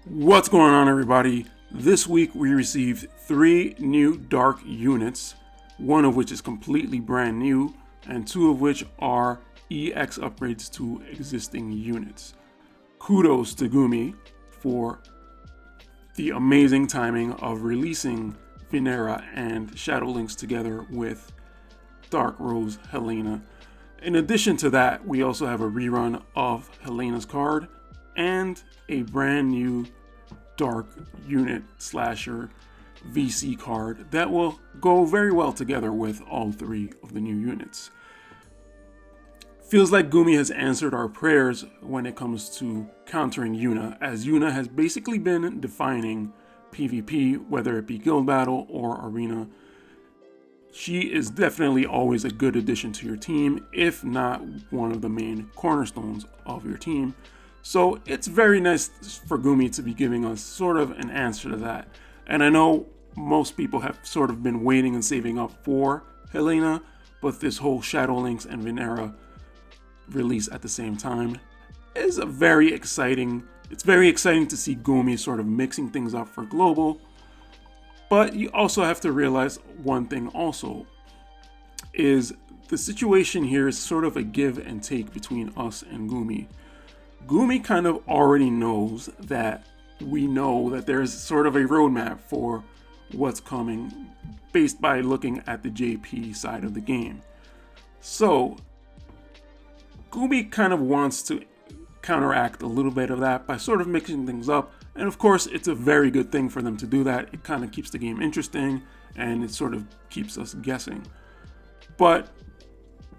What's going on, everybody? This week we received 3 new dark units, one of which is completely brand new, and 2 of which are EX upgrades to existing units. Kudos to Gumi for the amazing timing of releasing Venera and Shadow Links together with Dark Rose Helena. In addition to that, we also have a rerun of Helena's card and a brand new dark unit slasher VC card that will go very well together with all 3 of the new units. Feels like Gumi has answered our prayers when it comes to countering Yuna, as Yuna has basically been defining PvP, whether it be guild battle or arena. She is definitely always a good addition to your team, if not one of the main cornerstones of your team. So it's very nice for Gumi to be giving us sort of an answer to that. And I know most people have sort of been waiting and saving up for Helena, but this whole Shadow Links and Venera release at the same time is very exciting. It's very exciting to see Gumi sort of mixing things up for global. But you also have to realize one thing also, is the situation here is sort of a give and take between us and Gumi. Gumi kind of already knows that we know that there's sort of a roadmap for what's coming based by looking at the JP side of the game. So Gumi kind of wants to counteract a little bit of that by sort of mixing things up. And of course, it's a very good thing for them to do that. It kind of keeps the game interesting and it sort of keeps us guessing. But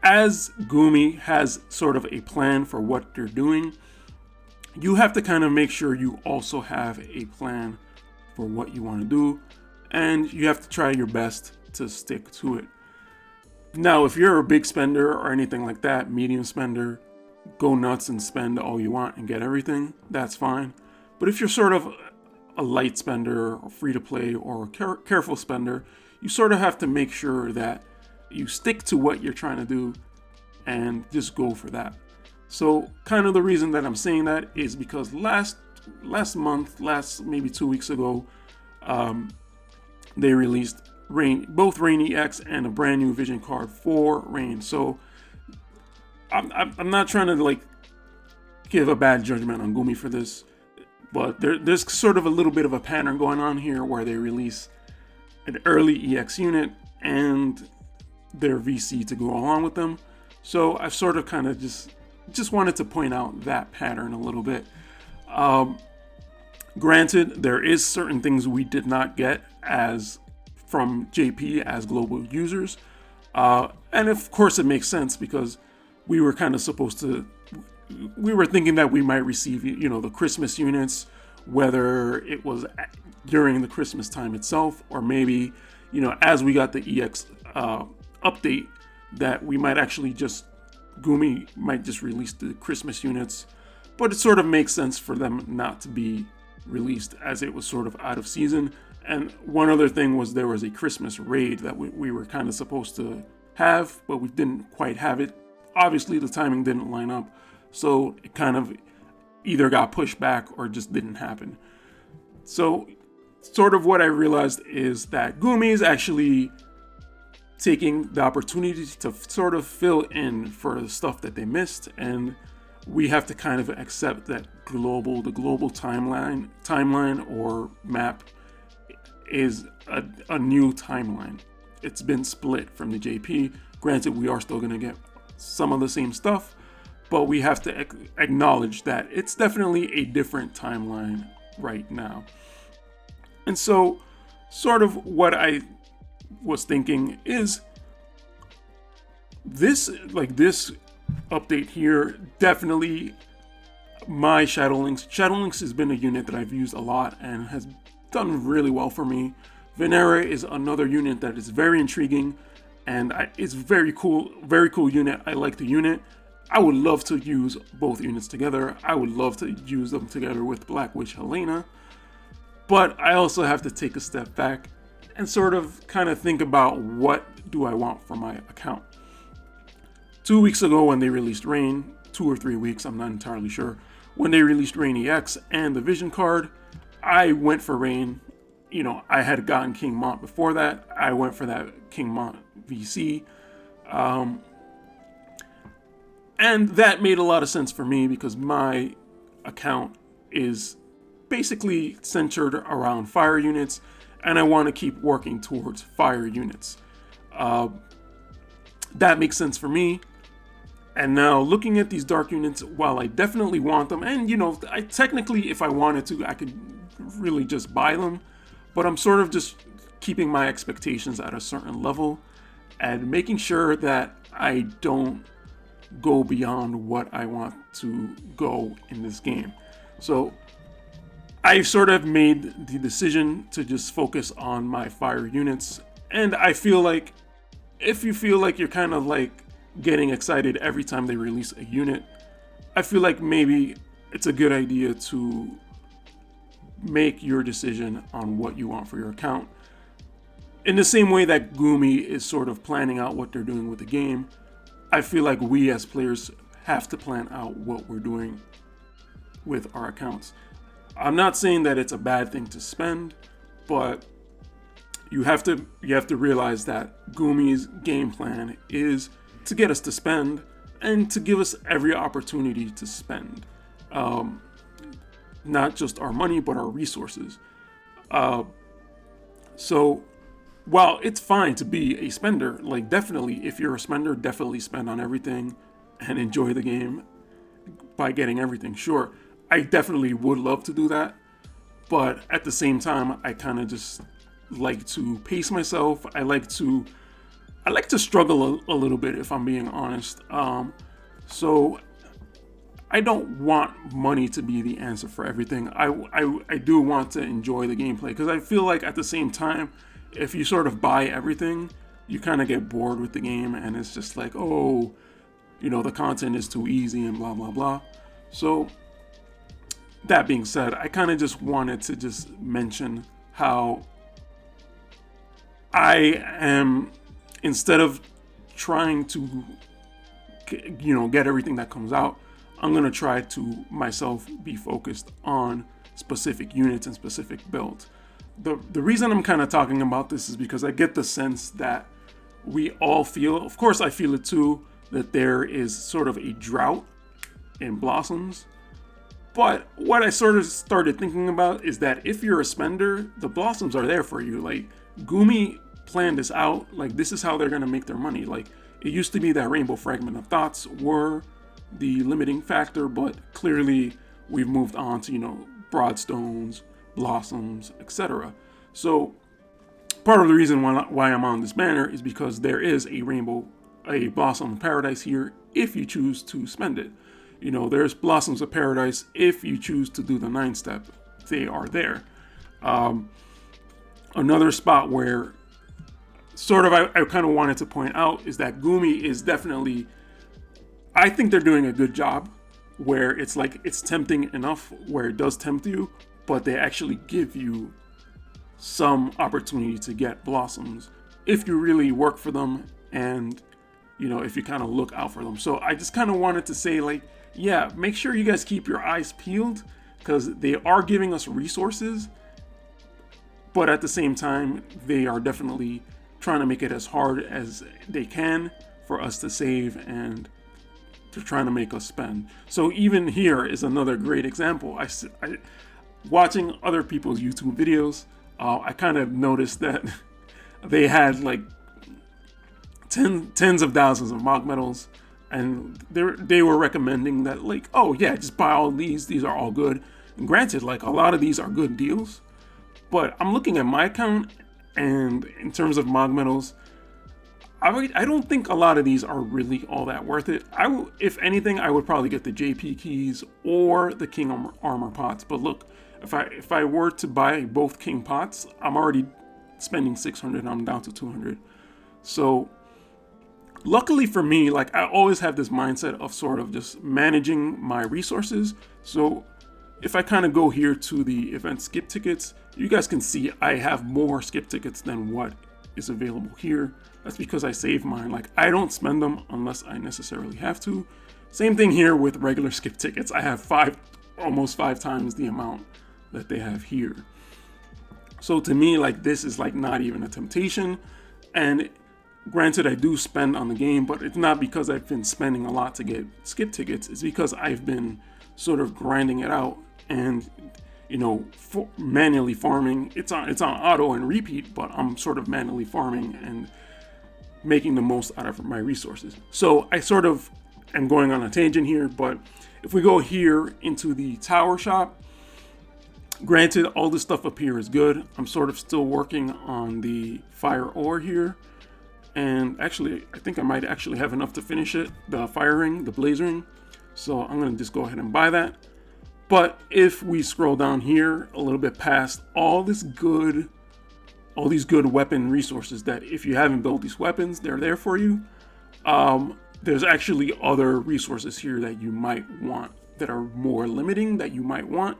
as Gumi has sort of a plan for what they're doing, you have to kind of make sure you also have a plan for what you want to do, and you have to try your best to stick to it. Now, if you're a big spender or anything like that, medium spender, go nuts and spend all you want and get everything, that's fine. But if you're sort of a light spender or free to play or careful spender, you sort of have to make sure that you stick to what you're trying to do and just go for that. So kind of the reason that I'm saying that is because last maybe 2 weeks ago, they released both Rain EX and a brand new vision card for Rain. So I'm not trying to like give a bad judgment on Gumi for this, but there's sort of a little bit of a pattern going on here where they release an early EX unit and their VC to go along with them. So I've sort of kind of just wanted to point out that pattern a little bit. Granted, there is certain things we did not get as from JP as global users. And of course it makes sense because we were kind of we were thinking that we might receive, the Christmas units, whether it was during the Christmas time itself, or maybe, as we got the EX update, that we might actually Gumi might just release the Christmas units. But it sort of makes sense for them not to be released as it was sort of out of season. And one other thing was there was a Christmas raid that we were kind of supposed to have, but we didn't quite have it. Obviously the timing didn't line up, so it kind of either got pushed back or just didn't happen. So sort of what I realized is that Gumi is actually taking the opportunity to sort of fill in for the stuff that they missed, and we have to kind of accept that the global timeline or map is a new timeline. It's been split from the JP. Granted, we are still going to get some of the same stuff, but we have to acknowledge that it's definitely a different timeline right now. And so sort of what I was thinking is this update here, definitely my Shadow Links has been a unit that I've used a lot and has done really well for me. Venera is another unit that is very intriguing and it's very cool unit. I like the unit. I would love to use both units together. I would love to use them together with Black Witch Helena, but I also have to take a step back and sort of kind of think about what do I want for my account. 2 weeks ago when they released Rain, 2 or 3 weeks, I'm not entirely sure, when they released Rain EX and the Vision card, I went for Rain. You know, I had gotten King Mont before that. I went for that King Mont VC. And that made a lot of sense for me because my account is basically centered around fire units, and I want to keep working towards fire units. That makes sense for me. And now looking at these dark units, while I definitely want them, and you know, I technically, if I wanted to, I could really just buy them, but I'm sort of just keeping my expectations at a certain level and making sure that I don't go beyond what I want to go in this game. So I sort of made the decision to just focus on my fire units, and I feel like if you feel like you're kind of like getting excited every time they release a unit, I feel like maybe it's a good idea to make your decision on what you want for your account. In the same way that Gumi is sort of planning out what they're doing with the game, I feel like we as players have to plan out what we're doing with our accounts. I'm not saying that it's a bad thing to spend, but you have to realize that Gumi's game plan is to get us to spend and to give us every opportunity to spend. Not just our money, but our resources. So while it's fine to be a spender, like definitely, if you're a spender, definitely spend on everything and enjoy the game by getting everything. Sure, I definitely would love to do that, but at the same time, I kind of just like to pace myself. I like to struggle a little bit, if I'm being honest. So I don't want money to be the answer for everything. I do want to enjoy the gameplay, because I feel like at the same time, if you sort of buy everything, you kind of get bored with the game, and it's just like, oh, you know, the content is too easy and blah, blah, blah. So that being said, I kind of just wanted to just mention how I am, instead of trying to, you know, get everything that comes out, I'm going to try to myself be focused on specific units and specific builds. The reason I'm kind of talking about this is because I get the sense that we all feel, of course I feel it too, that there is sort of a drought in blossoms. But what I sort of started thinking about is that if you're a spender, the blossoms are there for you. Like, Gumi planned this out. Like, this is how they're going to make their money. Like, it used to be that Rainbow Fragment of Thoughts were the limiting factor, but clearly we've moved on to, you know, Broadstones, Blossoms, etc. So part of the reason why I'm on this banner is because there is a Blossom of Paradise here if you choose to spend it. You know, there's Blossoms of Paradise if you choose to do the 9-step. They are there. Another spot where sort of I kind of wanted to point out is that Gumi is definitely, I think they're doing a good job where it's like, it's tempting enough where it does tempt you, but they actually give you some opportunity to get blossoms if you really work for them and, you know, if you kind of look out for them. So I just kind of wanted to say, like, yeah, make sure you guys keep your eyes peeled, because they are giving us resources, but at the same time, they are definitely trying to make it as hard as they can for us to save, and they're trying to make us spend. So even here is another great example. I watching other people's YouTube videos, I kind of noticed that they had like tens of thousands of Mog Medals, and they were recommending that, like, oh yeah, just buy all these are all good. And granted, like, a lot of these are good deals, but I'm looking at my account, and in terms of Mog Medals, I don't think a lot of these are really all that worth it. If anything, I would probably get the JP keys or the King Armor pots. But look, if I were to buy both King pots, I'm already spending 600. I'm down to 200. So luckily for me, like, I always have this mindset of sort of just managing my resources. So if I kind of go here to the event skip tickets, you guys can see I have more skip tickets than what is available here. That's because I save mine. Like, I don't spend them unless I necessarily have to. Same thing here with regular skip tickets. I have almost five times the amount that they have here. So to me, like, this is like not even a temptation. And granted, I do spend on the game, but it's not because I've been spending a lot to get skip tickets. It's because I've been sort of grinding it out and, you know, manually farming. It's on auto and repeat, but I'm sort of manually farming and making the most out of my resources. So I sort of am going on a tangent here, but if we go here into the tower shop, granted, all this stuff up here is good. I'm sort of still working on the fire ore here. And actually, I think I might actually have enough to finish it, the fire ring, the blaze ring. So I'm going to just go ahead and buy that. But if we scroll down here a little bit past all these good weapon resources that if you haven't built these weapons, they're there for you. There's actually other resources here that you might want that are more limiting that you might want.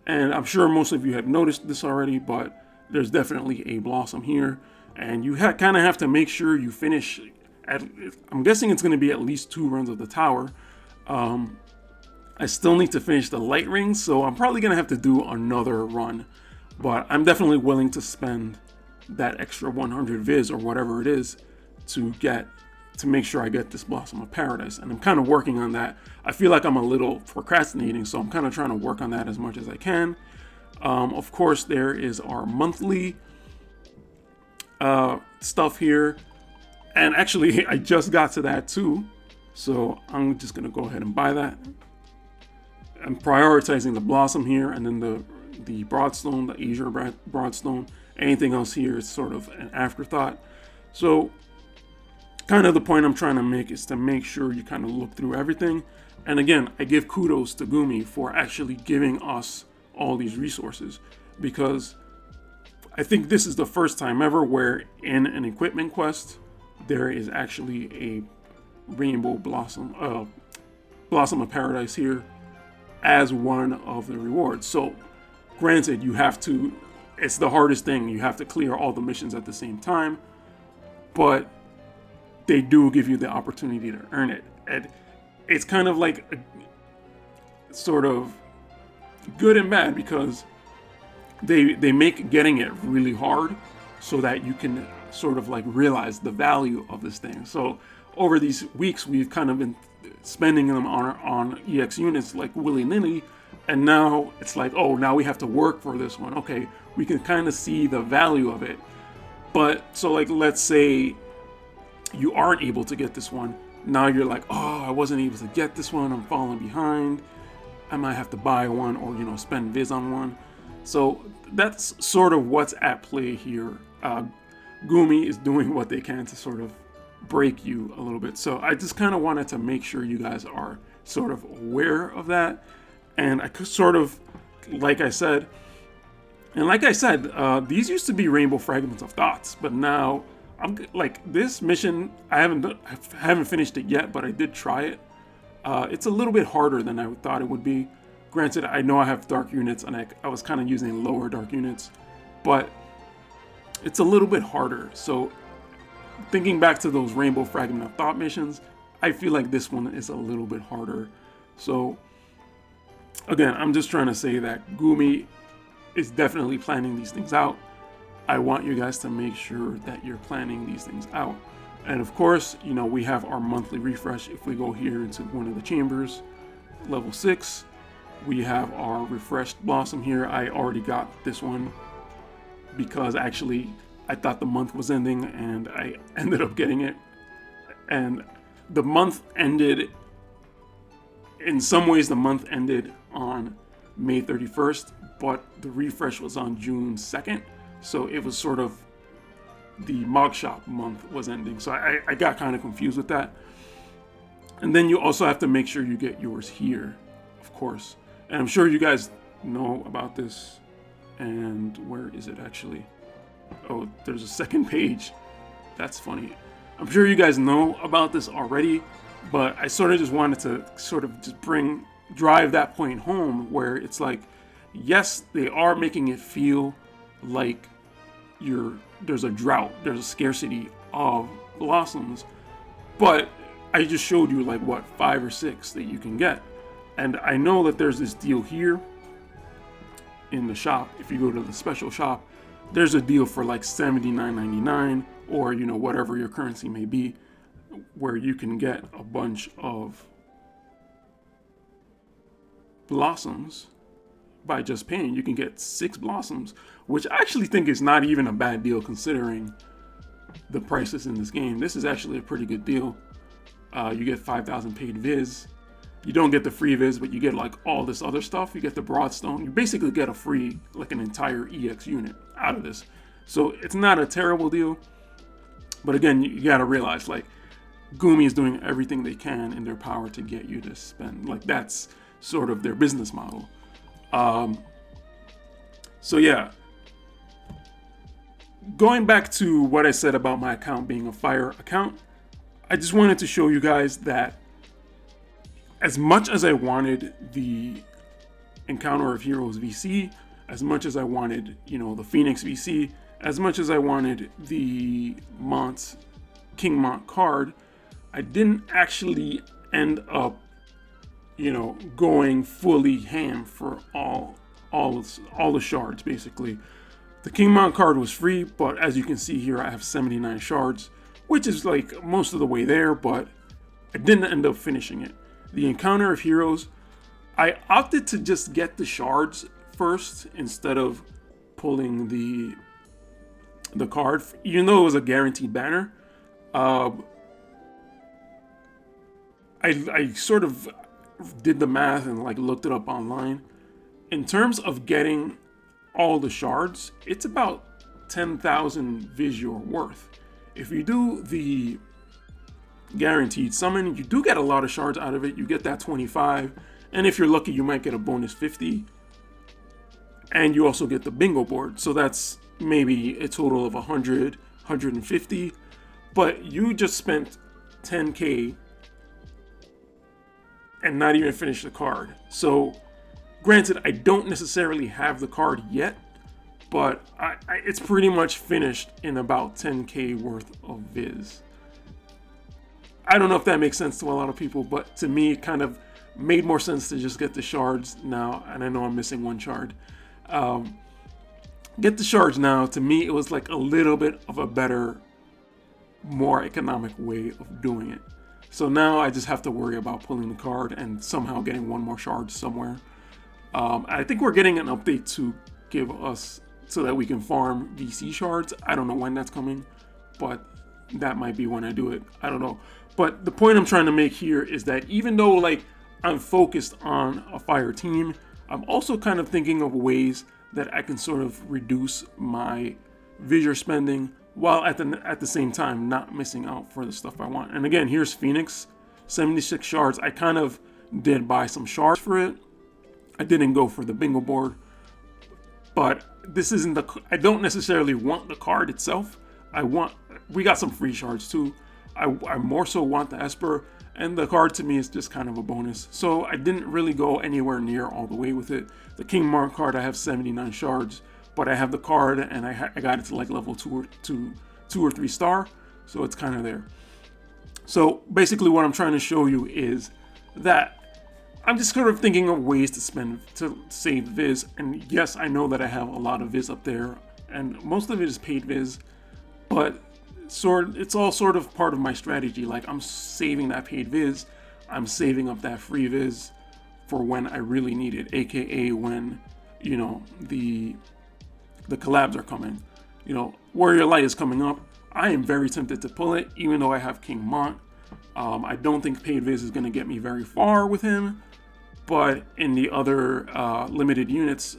And I'm sure most of you have noticed this already, but there's definitely a blossom here. And you kind of have to make sure you finish I'm guessing it's going to be at least 2 runs of the tower. I still need to finish the light ring, so I'm probably going to have to do another run. But I'm definitely willing to spend that extra 100 Vis or whatever it is to make sure I get this Blossom of Paradise. And I'm kind of working on that. I feel like I'm a little procrastinating, so I'm kind of trying to work on that as much as I can. Of course, there is our monthly stuff here. And actually, I just got to that too. So I'm just going to go ahead and buy that. I'm prioritizing the Blossom here, and then the Broadstone, the Azure Broadstone. Anything else here is sort of an afterthought. So kind of the point I'm trying to make is to make sure you kind of look through everything. And again, I give kudos to Gumi for actually giving us all these resources, because I think this is the first time ever where in an equipment quest, there is actually a rainbow blossom of paradise here as one of the rewards. So granted, it's the hardest thing. You have to clear all the missions at the same time, but they do give you the opportunity to earn it. And it's kind of like a, sort of good and bad, because they make getting it really hard so that you can sort of like realize the value of this thing. So over these weeks, we've kind of been spending them on EX units like willy-nilly, and now it's like, oh, now we have to work for this one. Okay, we can kind of see the value of it. But so like, let's say you aren't able to get this one. Now you're like, oh, I wasn't able to get this one. I'm falling behind. I might have to buy one, or, you know, spend Vis on one. So that's sort of what's at play here. Gumi is doing what they can to sort of break you a little bit. So I just kind of wanted to make sure you guys are sort of aware of that. And I could sort of, like I said, these used to be rainbow fragments of thoughts, but now I'm like, this mission, I haven't finished it yet, but I did try it. It's a little bit harder than I thought it would be. Granted, I know I have dark units, and I was kind of using lower dark units, but it's a little bit harder. So thinking back to those rainbow fragment of thought missions, I feel like this one is a little bit harder. So again, I'm just trying to say that Gumi is definitely planning these things out. I want you guys to make sure that you're planning these things out. And of course, you know, we have our monthly refresh. If we go here into one of the chambers, level 6, we have our refreshed blossom here. I already got this one because actually I thought the month was ending, and I ended up getting it. And the month ended, in some ways the month ended on May 31st, but the refresh was on June 2nd. So it was sort of the Mog Shop month was ending. So I got kind of confused with that. And then you also have to make sure you get yours here, of course. And I'm sure you guys know about this. And where is it actually? Oh, there's a second page. That's funny. I'm sure you guys know about this already, but I sort of just wanted to sort of just drive that point home, where it's like, yes, they are making it feel like there's a drought, there's a scarcity of blossoms, but I just showed you like what, 5 or 6 that you can get. And I know that there's this deal here, in the shop. If you go to the special shop, there's a deal for like $79.99 or, you know, whatever your currency may be, where you can get a bunch of blossoms by just paying. You can get 6 blossoms, which I actually think is not even a bad deal considering the prices in this game. This is actually a pretty good deal. You get 5,000 paid Vis. You don't get the free Vis, but you get like all this other stuff. You get the Broadstone. You basically get a free, like an entire EX unit out of this. So it's not a terrible deal. But again, you gotta realize, like, Gumi is doing everything they can in their power to get you to spend. Like, that's sort of their business model. So yeah. Going back to what I said about my account being a fire account, I just wanted to show you guys that as much as I wanted the Encounter of Heroes VC, as much as I wanted, you know, the Phoenix VC, as much as I wanted the King Mont card, I didn't actually end up, you know, going fully ham for all the shards, basically. The King Mont card was free, but as you can see here, I have 79 shards, which is like most of the way there, but I didn't end up finishing it. The Encounter of Heroes, I opted to just get the shards first instead of pulling the card, even though it was a guaranteed banner. I sort of did the math and like looked it up online. In terms of getting all the shards, it's about 10,000 Vis you're worth. If you do the guaranteed summon, you do get a lot of shards out of it. You get that 25, and if you're lucky, you might get a bonus 50. And you also get the bingo board, so that's maybe a total of 100, 150. But you just spent 10k and not even finished the card. So granted, I don't necessarily have the card yet, but it's pretty much finished in about 10k worth of Vis. I don't know if that makes sense to a lot of people, but to me, it kind of made more sense to just get the shards now. And I know I'm missing one shard. Get the shards now. To me, it was like a little bit of a better, more economic way of doing it. So now I just have to worry about pulling the card and somehow getting one more shard somewhere. I think we're getting an update to give us so that we can farm VC shards. I don't know when that's coming, but that might be when I do it. I don't know. But the point I'm trying to make here is that even though like I'm focused on a fire team, I'm also kind of thinking of ways that I can sort of reduce my Visor spending while at the same time not missing out for the stuff I want. And again, here's Phoenix, 76 shards. I kind of did buy some shards for it. I didn't go for the bingo board, but this isn't I don't necessarily want the card itself. We got some free shards too. I more so want the Esper, and the card to me is just kind of a bonus. So I didn't really go anywhere near all the way with it. The King Mont card, I have 79 shards, but I have the card and I got it to like level 2 or 3 star. So it's kind of there. So basically what I'm trying to show you is that I'm just sort of thinking of ways to save Vis. And yes, I know that I have a lot of Vis up there, and most of it is paid Vis, but it's all sort of part of my strategy. Like, I'm saving that paid Vis, I'm saving up that free Vis for when I really need it, aka when, you know, the collabs are coming. You know, Warrior Light is coming up. I am very tempted to pull it, even though I have King Mont. I don't think paid Vis is going to get me very far with him, but in the other limited units,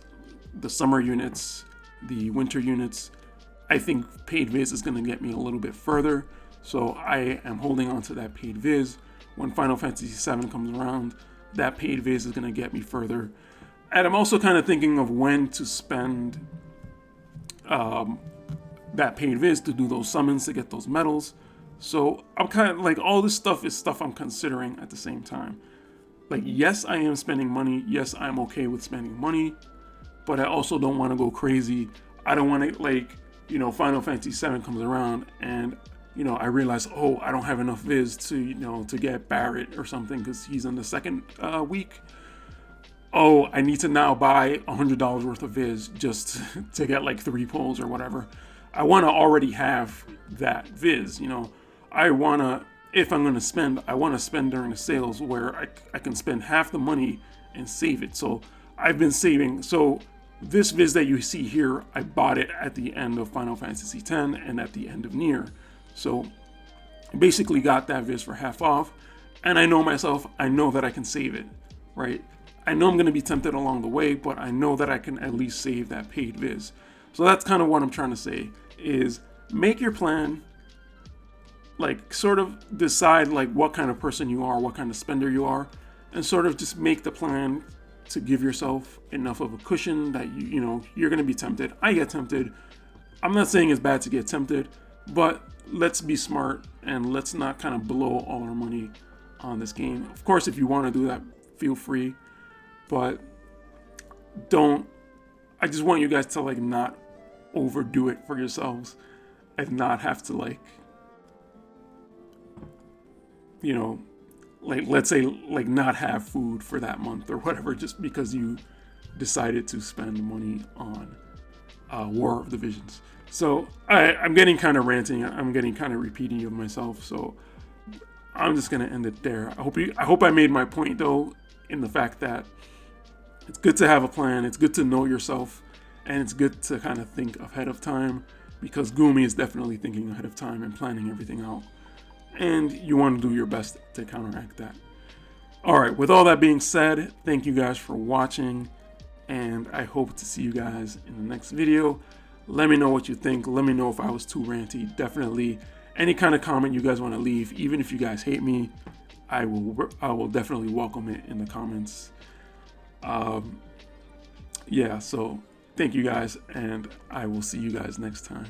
the summer units, the winter units, I think paid Vis is going to get me a little bit further. So I am holding on to that paid Vis. When Final Fantasy VII comes around, that paid Vis is going to get me further. And I'm also kind of thinking of when to spend that paid Vis to do those summons to get those medals. So I'm kind of like, all this stuff is stuff I'm considering at the same time. Like, yes, I am spending money. Yes, I'm okay with spending money, but I also don't want to go crazy. I don't want to, like, you know, Final Fantasy VII comes around and, you know, I realize, oh, I don't have enough Vis to, you know, to get Barrett or something because he's in the second week. oh, I need to now buy $100 worth of Viz just to get like 3 pulls or whatever. I want to already have that Viz, you know. I want to, if I'm going to spend, I want to spend during the sales where I can spend half the money and save it. So I've been saving. So this Viz that you see here, I bought it at the end of Final Fantasy X and at the end of Nier. So I basically got that Viz for half off. And I know myself, I know that I can save it, right? I know I'm going to be tempted along the way, but I know that I can at least save that paid Viz. So that's kind of what I'm trying to say, is make your plan, like sort of decide like what kind of person you are, what kind of spender you are, and sort of just make the plan to give yourself enough of a cushion that you know, you're going to be tempted. I get tempted. I'm not saying it's bad to get tempted, but let's be smart and let's not kind of blow all our money on this game. Of course, if you want to do that, feel free. But I just want you guys to like not overdo it for yourselves and not have to like, you know, like let's say like not have food for that month or whatever just because you decided to spend money on War of the Visions. So I'm getting kind of ranting. I'm getting kind of repeating of myself. So I'm just gonna end it there. I hope I made my point though, in the fact that it's good to have a plan, it's good to know yourself, and it's good to kind of think ahead of time, because Gumi is definitely thinking ahead of time and planning everything out. And you want to do your best to counteract that. Alright, with all that being said, thank you guys for watching, and I hope to see you guys in the next video. Let me know what you think. Let me know if I was too ranty. Definitely any kind of comment you guys want to leave, even if you guys hate me, I will definitely welcome it in the comments. Yeah, so thank you guys, and I will see you guys next time.